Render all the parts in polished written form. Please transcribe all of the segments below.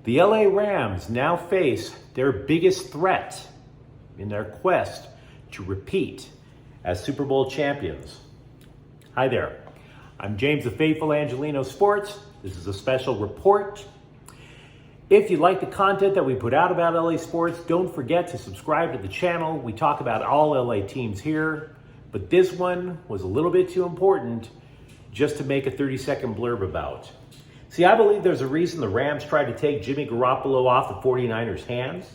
The LA Rams now face their biggest threat in their quest to repeat as Super Bowl champions. Hi there, I'm James the Faithful Angelino Sports. This is a special report. If you like the content that we put out about LA sports, don't forget to subscribe to the channel. We talk about all LA teams here, but this one was a little bit too important just to make a 30-second blurb about. See, I believe there's a reason the Rams tried to take Jimmy Garoppolo off the 49ers' hands,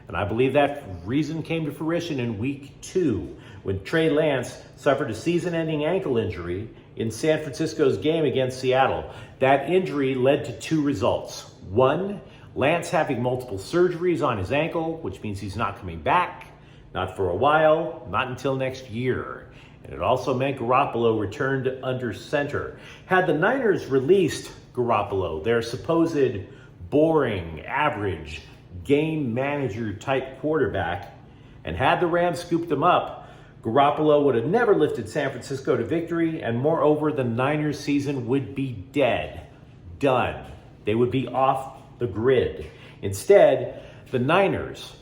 and I believe that reason came to fruition in week 2 when Trey Lance suffered a season-ending ankle injury in San Francisco's game against Seattle. That injury led to 2 results. 1, Lance having multiple surgeries on his ankle, which means he's not coming back, not for a while, not until next year. And it also meant Garoppolo returned under center. Had the Niners released Garoppolo, their supposed boring, average, game manager type quarterback, and had the Rams scooped him up, Garoppolo would have never lifted San Francisco to victory, and moreover, the Niners season would be dead, done. They would be off the grid. Instead, the Niners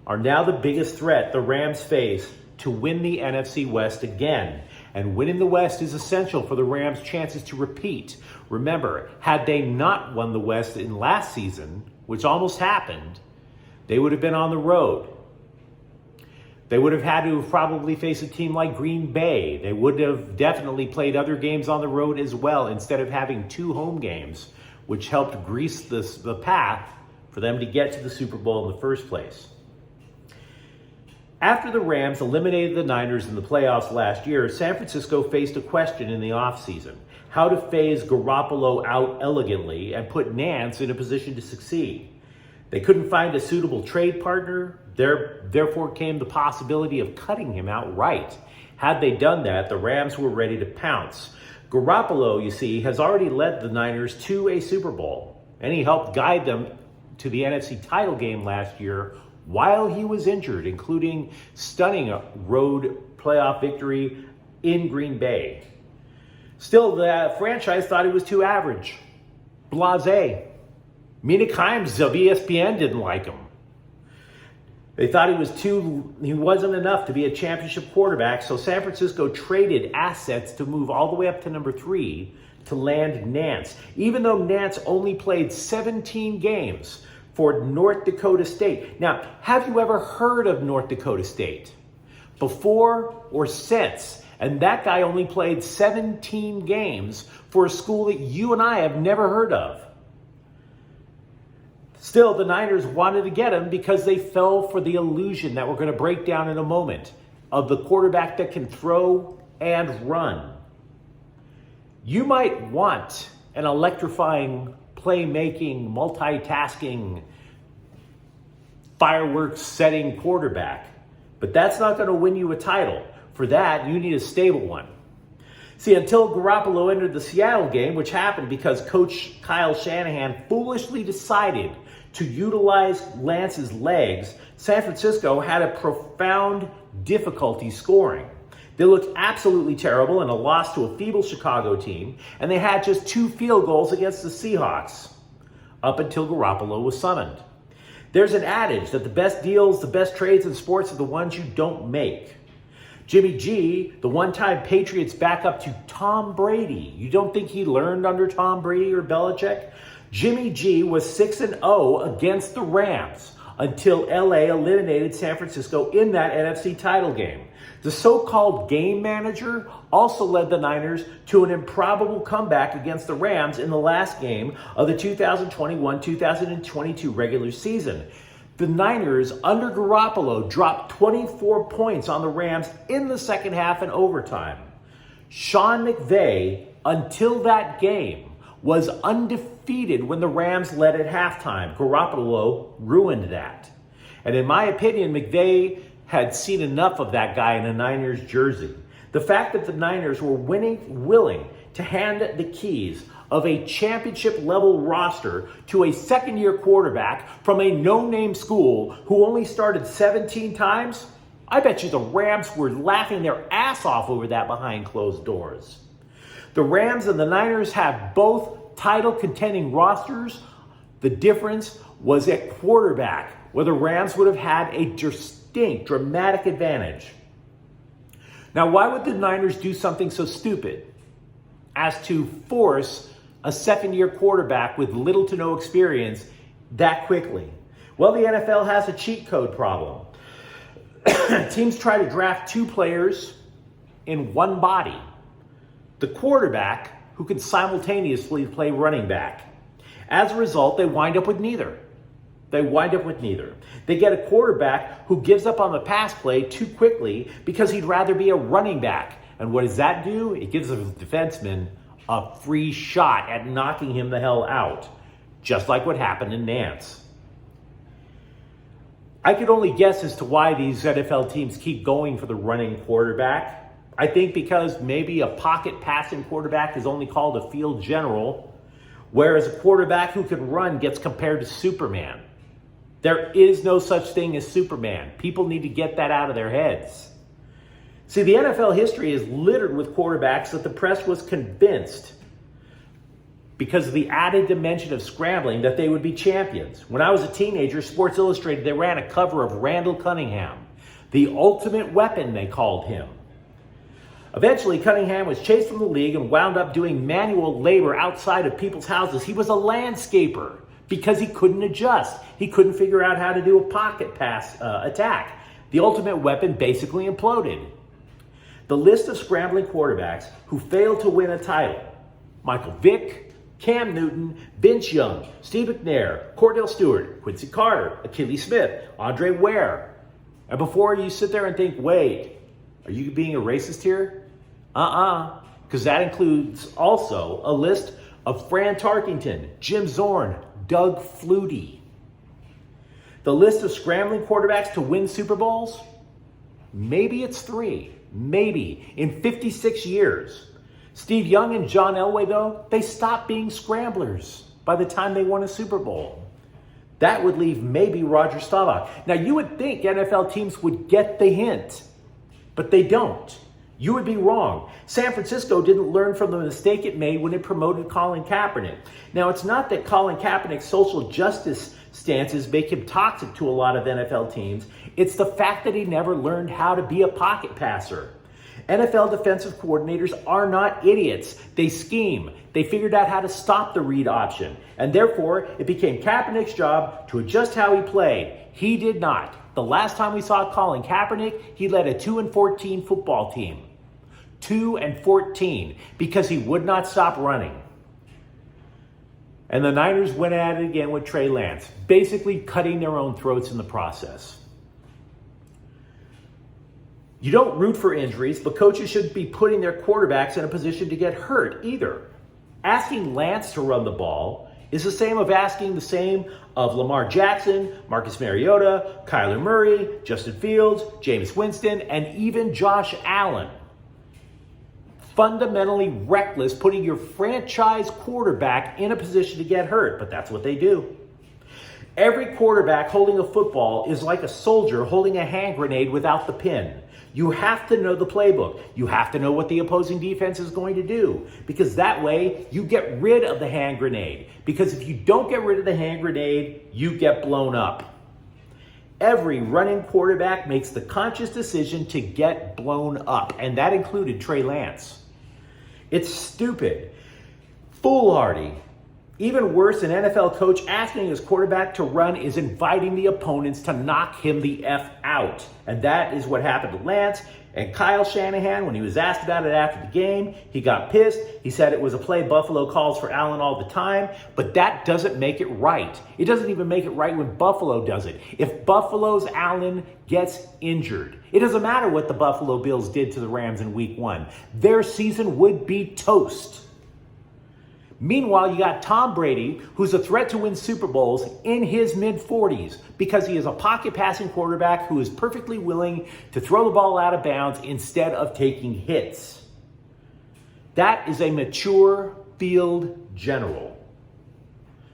are now the biggest threat the Rams face to win the NFC West again. And winning the West is essential for the Rams' chances to repeat. Remember, had they not won the West in last season, which almost happened, they would have been on the road. They would have had to have probably faced a team like Green Bay. They would have definitely played other games on the road as well instead of having 2 home games, which helped grease the path for them to get to the Super Bowl in the first place. After the Rams eliminated the Niners in the playoffs last year, San Francisco faced a question in the offseason: how to phase Garoppolo out elegantly and put Nance in a position to succeed. They couldn't find a suitable trade partner, therefore came the possibility of cutting him outright. Had they done that, the Rams were ready to pounce. Garoppolo, you see, has already led the Niners to a Super Bowl, and he helped guide them to the NFC title game last year while he was injured, including stunning a road playoff victory in Green Bay. Still, the franchise thought he was too average. Blasé. Mina Kimes of ESPN didn't like him. They thought he wasn't enough to be a championship quarterback, so San Francisco traded assets to move all the way up to number 3 to land Nance, even though Nance only played 17 games for North Dakota State. Now, have you ever heard of North Dakota State? Before or since? And that guy only played 17 games for a school that you and I have never heard of. Still, the Niners wanted to get him because they fell for the illusion that we're going to break down in a moment of the quarterback that can throw and run. You might want an electrifying, playmaking, multitasking, fireworks-setting quarterback, but that's not going to win you a title. For that, you need a stable one. See, until Garoppolo entered the Seattle game, which happened because Coach Kyle Shanahan foolishly decided to utilize Lance's legs, San Francisco had a profound difficulty scoring. They looked absolutely terrible in a loss to a feeble Chicago team, and they had just 2 field goals against the Seahawks up until Garoppolo was summoned. There's an adage that the best deals, the best trades in sports are the ones you don't make. Jimmy G, the one-time Patriots backup to Tom Brady. You don't think he learned under Tom Brady or Belichick? Jimmy G was 6-0 against the Rams until LA eliminated San Francisco in that NFC title game. The so-called game manager also led the Niners to an improbable comeback against the Rams in the last game of the 2021-2022 regular season. The Niners, under Garoppolo, dropped 24 points on the Rams in the second half and overtime. Sean McVay, until that game, was undefeated when the Rams led at halftime. Garoppolo ruined that. And in my opinion, McVay had seen enough of that guy in a Niners jersey. The fact that the Niners were willing to hand the keys of a championship-level roster to a second-year quarterback from a no-name school who only started 17 times, I bet you the Rams were laughing their ass off over that behind closed doors. The Rams and the Niners have both title-contending rosters The difference was at quarterback, where the Rams would have had a distinct, dramatic advantage. Now, why would the Niners do something so stupid as to force a second-year quarterback with little to no experience that quickly? Well, the NFL has a cheat code problem. Teams try to draft two players in one body. The quarterback who can simultaneously play running back. As a result, they wind up with neither. They get a quarterback who gives up on the pass play too quickly because he'd rather be a running back. And what does that do? It gives the defenseman a free shot at knocking him the hell out, just like what happened in Nance. I could only guess as to why these NFL teams keep going for the running quarterback. I think because maybe a pocket passing quarterback is only called a field general, whereas a quarterback who can run gets compared to Superman. There is no such thing as Superman. People need to get that out of their heads. See, the NFL history is littered with quarterbacks that the press was convinced, because of the added dimension of scrambling, that they would be champions. When I was a teenager, Sports Illustrated, they ran a cover of Randall Cunningham, the ultimate weapon, they called him. Eventually, Cunningham was chased from the league and wound up doing manual labor outside of people's houses. He was a landscaper because he couldn't adjust. He couldn't figure out how to do a pocket pass attack. The ultimate weapon basically imploded. The list of scrambling quarterbacks who failed to win a title: Michael Vick, Cam Newton, Vince Young, Steve McNair, Cordell Stewart, Quincy Carter, Achilles Smith, Andre Ware. And before you sit there and think, wait, are you being a racist here? Because that includes also a list of Fran Tarkington, Jim Zorn, Doug Flutie. The list of scrambling quarterbacks to win Super Bowls? Maybe it's 3. Maybe in 56 years. Steve Young and John Elway, though, they stopped being scramblers by the time they won a Super Bowl. That would leave maybe Roger Staubach. Now, you would think NFL teams would get the hint, but they don't. You would be wrong. San Francisco didn't learn from the mistake it made when it promoted Colin Kaepernick. Now, it's not that Colin Kaepernick's social justice stances make him toxic to a lot of NFL teams. It's the fact that he never learned how to be a pocket passer. NFL defensive coordinators are not idiots. They scheme. They figured out how to stop the read option. And therefore, it became Kaepernick's job to adjust how he played. He did not. The last time we saw Colin Kaepernick, he led a 2-14 football team. 2-14, because he would not stop running. And the Niners went at it again with Trey Lance, basically cutting their own throats in the process. You don't root for injuries, but coaches shouldn't be putting their quarterbacks in a position to get hurt either. Asking Lance to run the ball is the same of Lamar Jackson, Marcus Mariota, Kyler Murray, Justin Fields, Jameis Winston, and even Josh Allen. Fundamentally reckless, putting your franchise quarterback in a position to get hurt, but that's what they do. Every quarterback holding a football is like a soldier holding a hand grenade without the pin. You have to know the playbook. You have to know what the opposing defense is going to do, because that way you get rid of the hand grenade. Because if you don't get rid of the hand grenade, you get blown up. Every running quarterback makes the conscious decision to get blown up, and that included Trey Lance. It's stupid, foolhardy. Even worse, an NFL coach asking his quarterback to run is inviting the opponents to knock him the F out. And that is what happened to Lance. And Kyle Shanahan, when he was asked about it after the game, he got pissed. He said it was a play Buffalo calls for Allen all the time. But that doesn't make it right. It doesn't even make it right when Buffalo does it. If Buffalo's Allen gets injured, it doesn't matter what the Buffalo Bills did to the Rams in Week 1. Their season would be toast. Meanwhile, you got Tom Brady, who's a threat to win Super Bowls in his mid-40s because he is a pocket passing quarterback who is perfectly willing to throw the ball out of bounds instead of taking hits. That is a mature field general.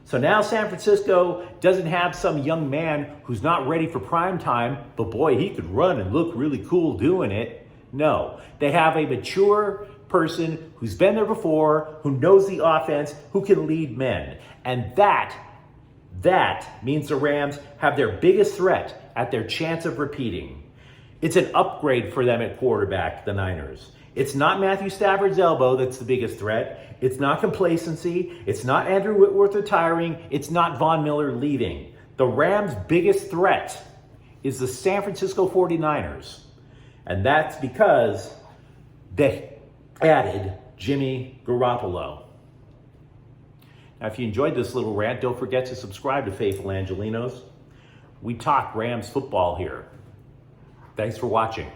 So now San Francisco doesn't have some young man who's not ready for prime time, but boy, he could run and look really cool doing it. No, they have a mature person who's been there before, who knows the offense, who can lead men. And that That means the Rams have their biggest threat at their chance of repeating. It's an upgrade for them at quarterback, the Niners. It's not Matthew Stafford's elbow that's the biggest threat. It's not complacency. It's not Andrew Whitworth retiring. It's not Von Miller leaving. The Rams' biggest threat is the San Francisco 49ers. And that's because they added Jimmy Garoppolo. Now, if you enjoyed this little rant, don't forget to subscribe to Faithful Angelinos. We talk Rams football here. Thanks for watching.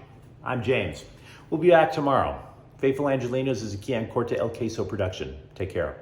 I'm James. We'll be back tomorrow. Faithful Angelinos is a Kian Corte El Queso production. Take care.